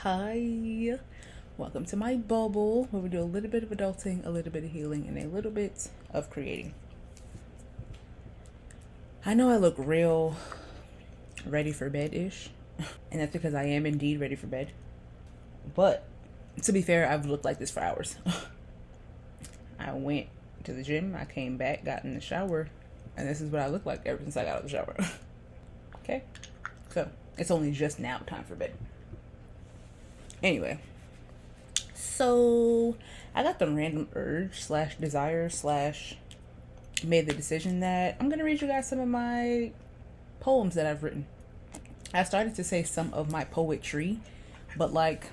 Hi, welcome to my bubble where we do a little bit of adulting, a little bit of healing, and a little bit of creating. I know I look real ready for bed-ish, and that's because I am indeed ready for bed. But to be fair, I've looked like this for hours. I went to the gym, I came back, got in the shower, and this is what I look like ever since I got out of the shower. Okay, so it's only just now time for bed. Anyway, so I got the random urge slash desire slash made the decision that I'm gonna read you guys some of my poems that I've written. I started to say some of my poetry, but like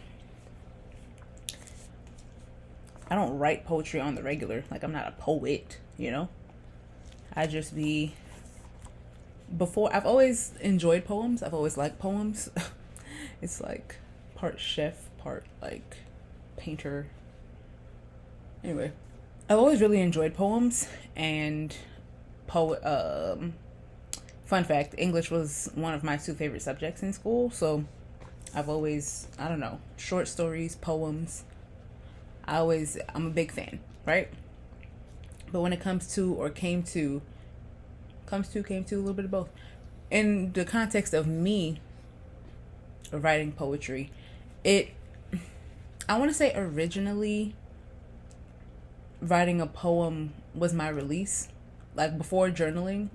I don't write poetry on the regular. Like I'm not a poet, you know? I just be before I've always enjoyed poems. I've always liked poems. It's like part chef, part like painter. Anyway, I've always really enjoyed poems and poet. Fun fact: English was one of my two favorite subjects in school. So I've always, I don't know, short stories, poems. I'm a big fan, right? But when it comes to or came to a little bit of both. In the context of me writing poetry, I want to say originally writing a poem was my release. Like before journaling,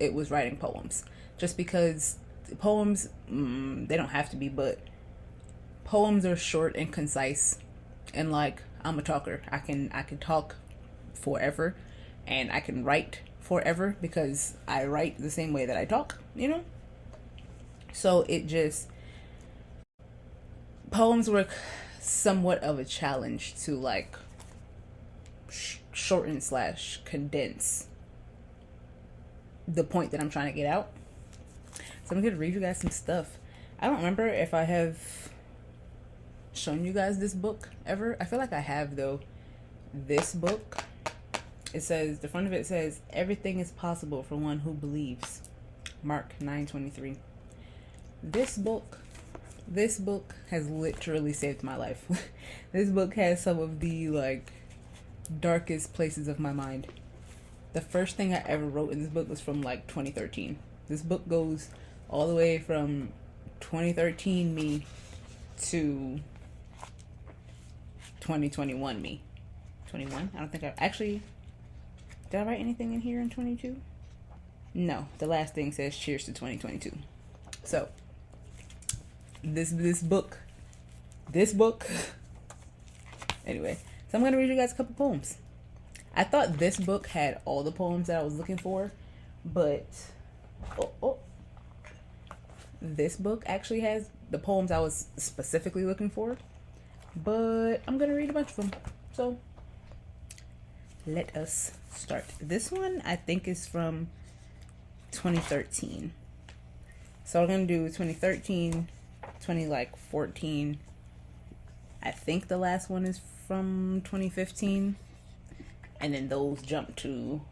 it was writing poems. Just because poems, they don't have to be, but poems are short and concise. And like, I'm a talker. I can talk forever and I can write forever because I write the same way that I talk, you know? So poems were somewhat of a challenge to like shorten slash condense the point that I'm trying to get out. So I'm going to read you guys some stuff. I don't remember if I have shown you guys this book ever. I feel like I have though. This book, it says, the front of it says, "Everything is possible for one who believes." Mark 9:23. This book has literally saved my life. This book has some of the like darkest places of my mind. The first thing I ever wrote in this book was from like 2013. This book goes all the way from 2013 me to 2021 me. 21? I don't think did I write anything in here in 22? No, the last thing says cheers to 2022. So, this book. Anyway, so I'm going to read you guys a couple poems. I thought this book had all the poems that I was looking for, but this book actually has the poems I was specifically looking for, but I'm going to read a bunch of them. So, let us start. This one I think is from 2013. So I'm going to do 2013, 2014. I think the last one is from 2015. And then those jump to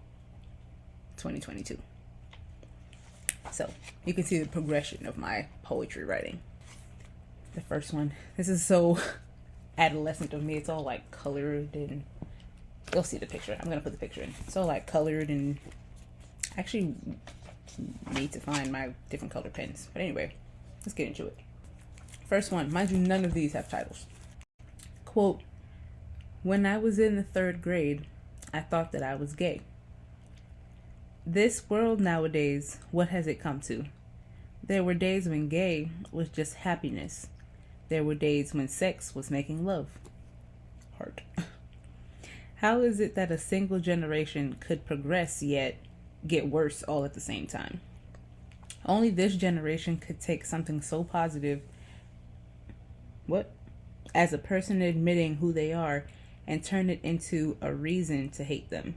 2022. So you can see the progression of my poetry writing. The first one. This is so adolescent of me. It's all like colored and you'll see the picture. I'm going to put the picture in. So like colored and actually need to find my different color pens. But anyway, let's get into it. First one. Mind you, none of these have titles. Quote, "When I was in the 3rd grade, I thought that I was gay. This world nowadays, what has it come to? There were days when gay was just happiness. There were days when sex was making love." Heart. "How is it that a single generation could progress yet get worse all at the same time? Only this generation could take something so positive as a person admitting who they are and turn it into a reason to hate them.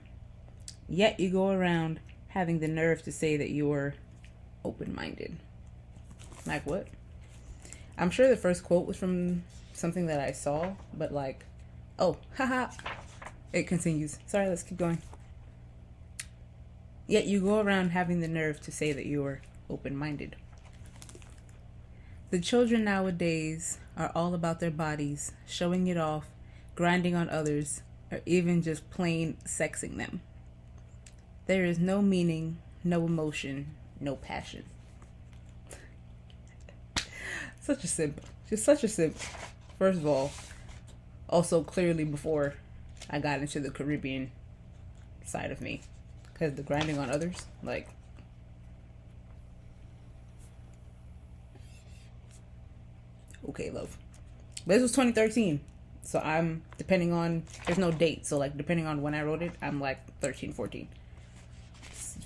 Yet you go around having the nerve to say that you're open-minded." Like what? I'm sure the first quote was from something that I saw, but like, oh, haha. It continues. Sorry, let's keep going. "Yet you go around having the nerve to say that you're open-minded. The children nowadays are all about their bodies, showing it off, grinding on others, or even just plain sexing them. There is no meaning, no emotion, no passion. Such a simp. Just such a simp. First of all, also clearly before I got into the Caribbean side of me. Because the grinding on others, like... Okay, love. This was 2013. So I'm, depending on... There's no date. So, like, depending on when I wrote it, I'm, like, 13, 14.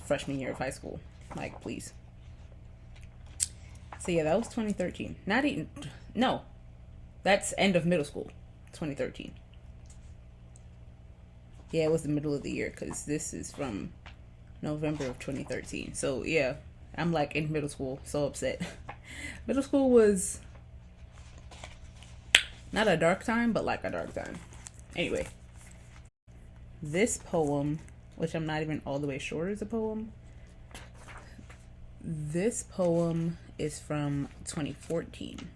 Freshman year of high school. Like, please. So, yeah, that was 2013. Not even... No. That's end of middle school. 2013. Yeah, it was the middle of the year. Because this is from November of 2013. So, yeah. I'm, like, in middle school. So upset. Middle school was... Not a dark time, but like a dark time. Anyway. This poem, which I'm not even all the way sure is a poem. This poem is from 2014.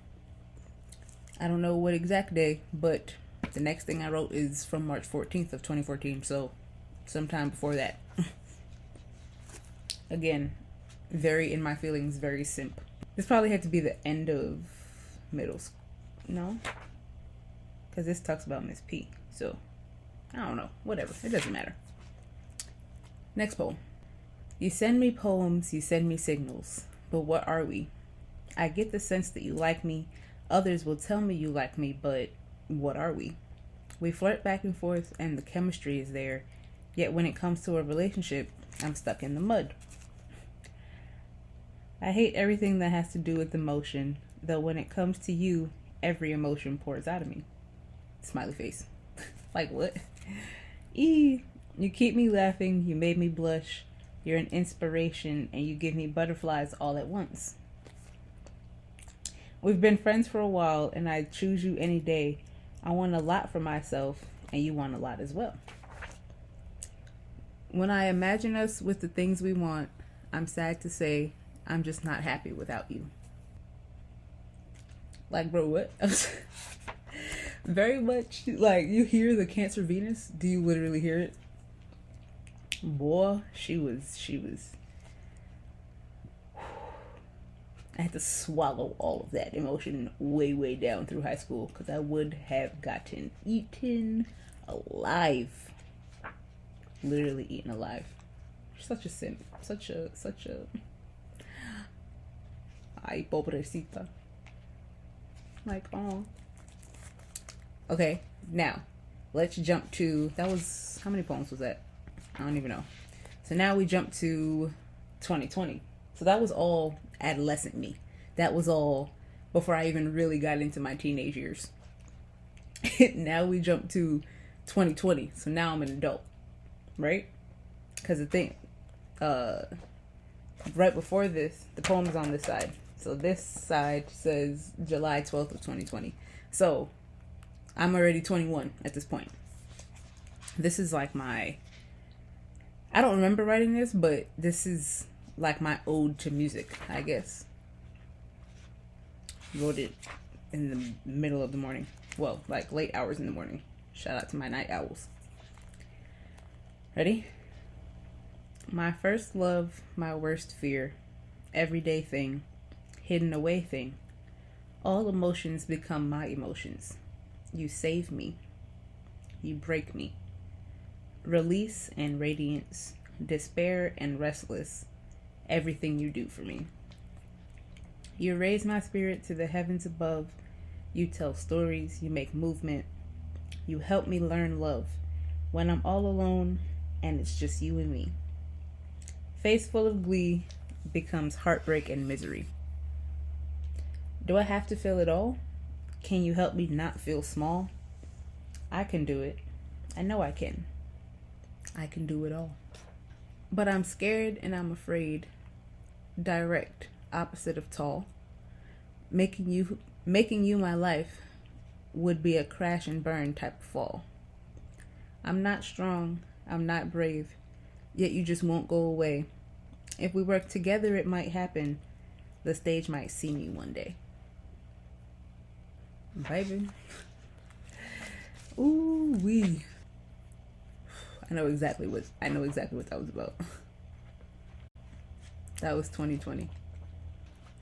I don't know what exact day, but the next thing I wrote is from March 14th of 2014. So sometime before that. Again, very in my feelings, very simp. This probably had to be the end of middle school. No? Because this talks about Miss P. So, I don't know. Whatever. It doesn't matter. Next poem. You send me poems, you send me signals. But what are we? I get the sense that you like me. Others will tell me you like me, but what are we? We flirt back and forth and the chemistry is there. Yet when it comes to a relationship, I'm stuck in the mud. I hate everything that has to do with emotion. Though when it comes to you, every emotion pours out of me. Smiley face. Like what? You keep me laughing, you made me blush. You're an inspiration and you give me butterflies all at once. We've been friends for a while and I choose you any day. I want a lot for myself and you want a lot as well. When I imagine us with the things we want, I'm sad to say I'm just not happy without you. Like, bro, what? Very much like you hear the Cancer Venus. Do you literally hear it? Boy, she was I had to swallow all of that emotion way down through high school because I would have gotten eaten alive. Literally eaten alive. Such a simp. Such a ay, pobrecita. Like, oh. Okay, now let's jump to, that was, how many poems was that? I don't even know. So now we jump to 2020. So that was all adolescent me. That was all before I even really got into my teenage years. Now we jump to 2020. So now I'm an adult, right? Because the thing, right before this, the poem is on this side. So this side says July 12th of 2020. So I'm already 21 at this point. This is like my, I don't remember writing this, but this is like my ode to music, I guess. Wrote it in the middle of the morning. Well, like late hours in the morning. Shout out to my night owls. Ready? My first love, my worst fear, everyday thing, hidden away thing. All emotions become my emotions. You save me. You break me. Release and radiance, despair and restless, everything you do for me. You raise my spirit to the heavens above. You tell stories, you make movement. You help me learn love when I'm all alone and it's just you and me. Face full of glee becomes heartbreak and misery. Do I have to feel it all? Can you help me not feel small? I can do it. I know I can. I can do it all. But I'm scared and I'm afraid. Direct, opposite of tall. Making you my life would be a crash and burn type of fall. I'm not strong. I'm not brave. Yet you just won't go away. If we work together, it might happen. The stage might see me one day. Baby. Ooh wee. I know exactly what that was about. That was 2020.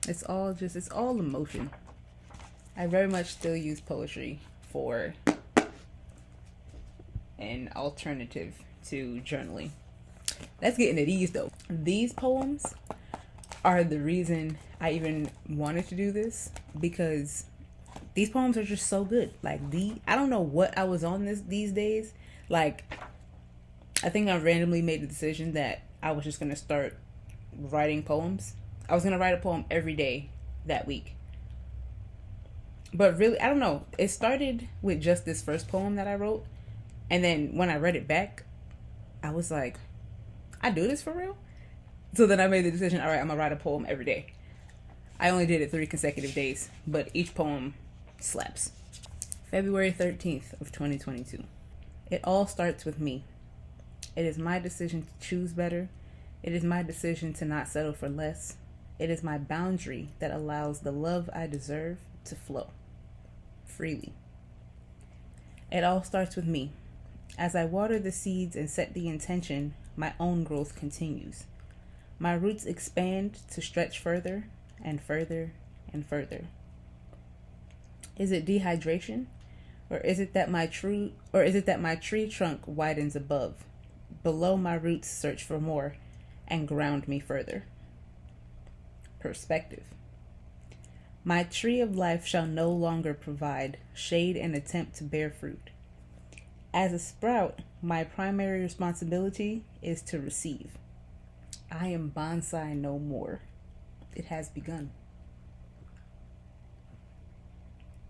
It's all emotion. I very much still use poetry for an alternative to journaling. Let's get into these though. These poems are the reason I even wanted to do this, because these poems are just so good. Like, I don't know what I was on these days. Like, I think I randomly made the decision that I was just gonna start writing poems. I was gonna write a poem every day that week. But really, I don't know. It started with just this first poem that I wrote, and then when I read it back, I was like, I do this for real? So then I made the decision, all right, I'm gonna write a poem every day. I only did it 3 consecutive days, but each poem slaps. February 13th of 2022. It all starts with me. It is my decision to choose better. It is my decision to not settle for less. It is my boundary that allows the love I deserve to flow freely. It all starts with me. As I water the seeds and set the intention, my own growth continues. My roots expand to stretch further and further and further. Is it dehydration? Or is it that my tree trunk widens above? Below, my roots search for more and ground me further. Perspective. My tree of life shall no longer provide shade and attempt to bear fruit. As a sprout, my primary responsibility is to receive. I am bonsai no more. It has begun.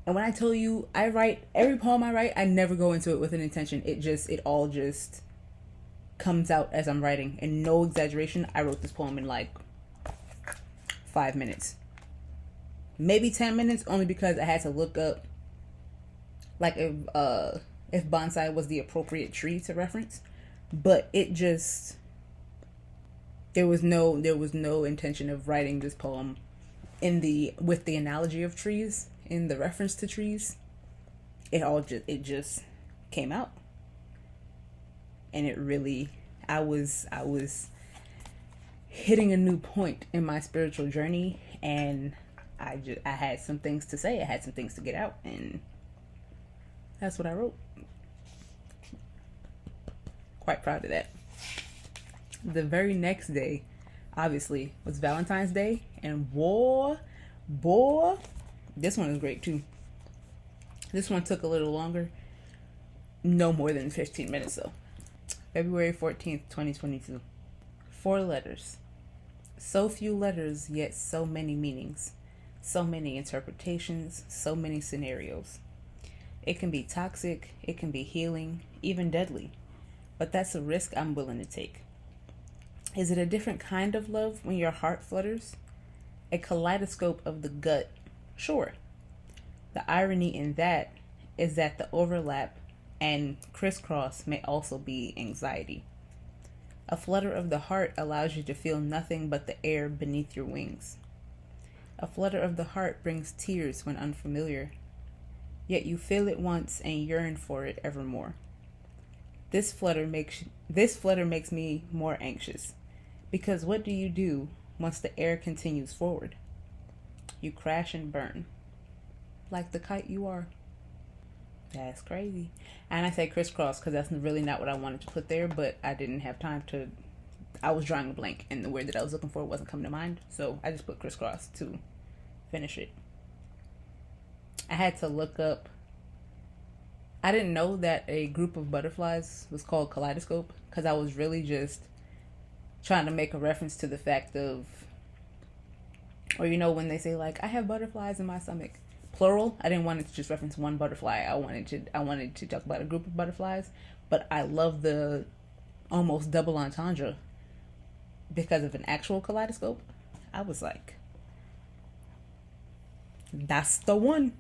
And when I tell you, I write every poem I write, I never go into it with an intention. It all just comes out as I'm writing. And no exaggeration, I wrote this poem in like 5 minutes. Maybe 10 minutes, only because I had to look up like if bonsai was the appropriate tree to reference. But it just, there was no intention of writing this poem with the analogy of trees, in the reference to trees. It just came out. And it really, I was hitting a new point in my spiritual journey, and I had some things to say, I had some things to get out, and that's what I wrote. Quite proud of that. The very next day, obviously, was Valentine's Day, and boy, this one is great too. This one took a little longer, no more than 15 minutes though. February 14th, 2022. 4 letters. So few letters, yet so many meanings. So many interpretations, so many scenarios. It can be toxic, it can be healing, even deadly. But that's a risk I'm willing to take. Is it a different kind of love when your heart flutters? A kaleidoscope of the gut? Sure. The irony in that is that the overlap and crisscross may also be anxiety. A flutter of the heart allows you to feel nothing but the air beneath your wings. A flutter of the heart brings tears when unfamiliar, yet you feel it once and yearn for it evermore. This flutter makes me more anxious, because what do you do once the air continues forward? You crash and burn, like the kite you are. That's crazy. And I say crisscross because that's really not what I wanted to put there, but I didn't have time to. I was drawing a blank, and the word that I was looking for wasn't coming to mind, so I just put crisscross to finish it. I had to look up. I didn't know that a group of butterflies was called kaleidoscope, because I was really just trying to make a reference to the fact of, or when they say like, I have butterflies in my stomach, plural. I didn't want it to just reference one butterfly. I wanted to talk about a group of butterflies, but I love the almost double entendre because of an actual kaleidoscope. I was like, that's the one.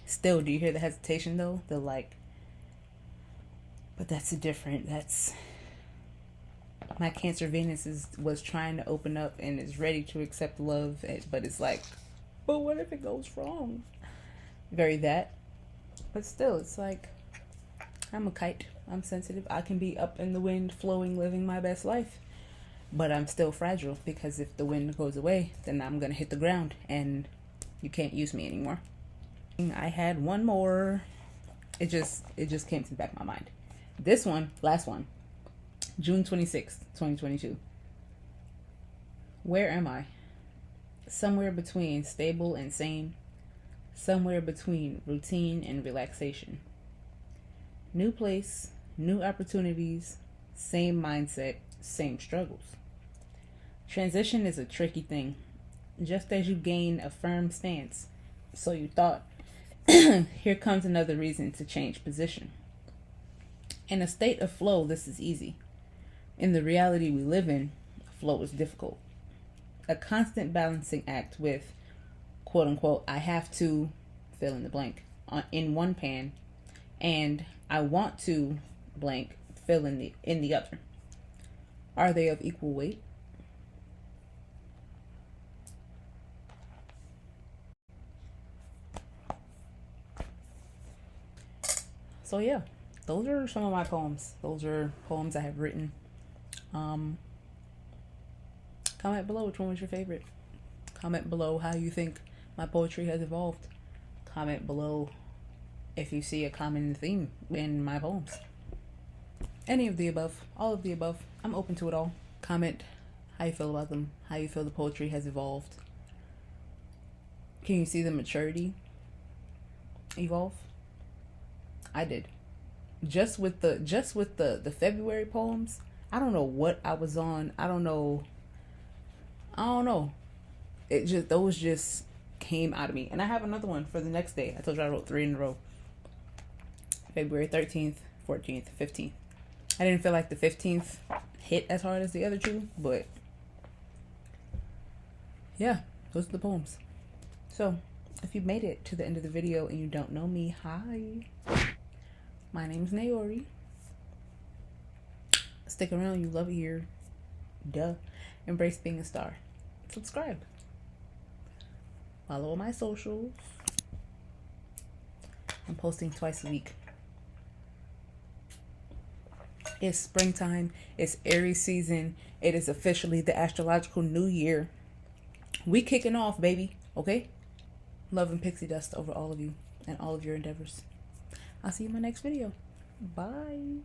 Still, do you hear the hesitation though? The like, but that's my Cancer Venus was trying to open up and is ready to accept love, but it's like, but what if it goes wrong? Very that. But still, it's like, I'm a kite. I'm sensitive. I can be up in the wind, flowing, living my best life. But I'm still fragile, because if the wind goes away, then I'm going to hit the ground and you can't use me anymore. I had one more. It just came to the back of my mind. This one, last one, June 26th, 2022. Where am I? Somewhere between stable and sane. Somewhere between routine and relaxation. New place, new opportunities, same mindset, same struggles. Transition is a tricky thing. Just as you gain a firm stance, so you thought, here comes another reason to change position. In a state of flow, this is easy. In the reality we live in, flow is difficult. A constant balancing act with, quote unquote, I have to fill in the blank in one pan, and I want to blank fill in the other. Are they of equal weight? So yeah, those are some of my poems. Those are poems I have written. Comment below which one was your favorite. Comment below how you think my poetry has evolved. Comment below if you see a common theme in my poems. Any of the above, all of the above. I'm open to it all. Comment how you feel about them, how you feel the poetry has evolved. Can you see the maturity evolve? I did. Just with the February poems, I don't know what I was on. I don't know. Those just came out of me. And I have another one for the next day. I told you I wrote 3 in a row. February 13th, 14th, 15th. I didn't feel like the 15th hit as hard as the other two, but yeah, those are the poems. So if you made it to the end of the video and you don't know me, hi. My name's Naori. Stick around, you love it here. Duh. Embrace being a star. Subscribe. Follow my socials. I'm posting twice a week. It's springtime. It's Aries season. It is officially the astrological new year. We kicking off, baby. Okay? Love and pixie dust over all of you and all of your endeavors. I'll see you in my next video. Bye.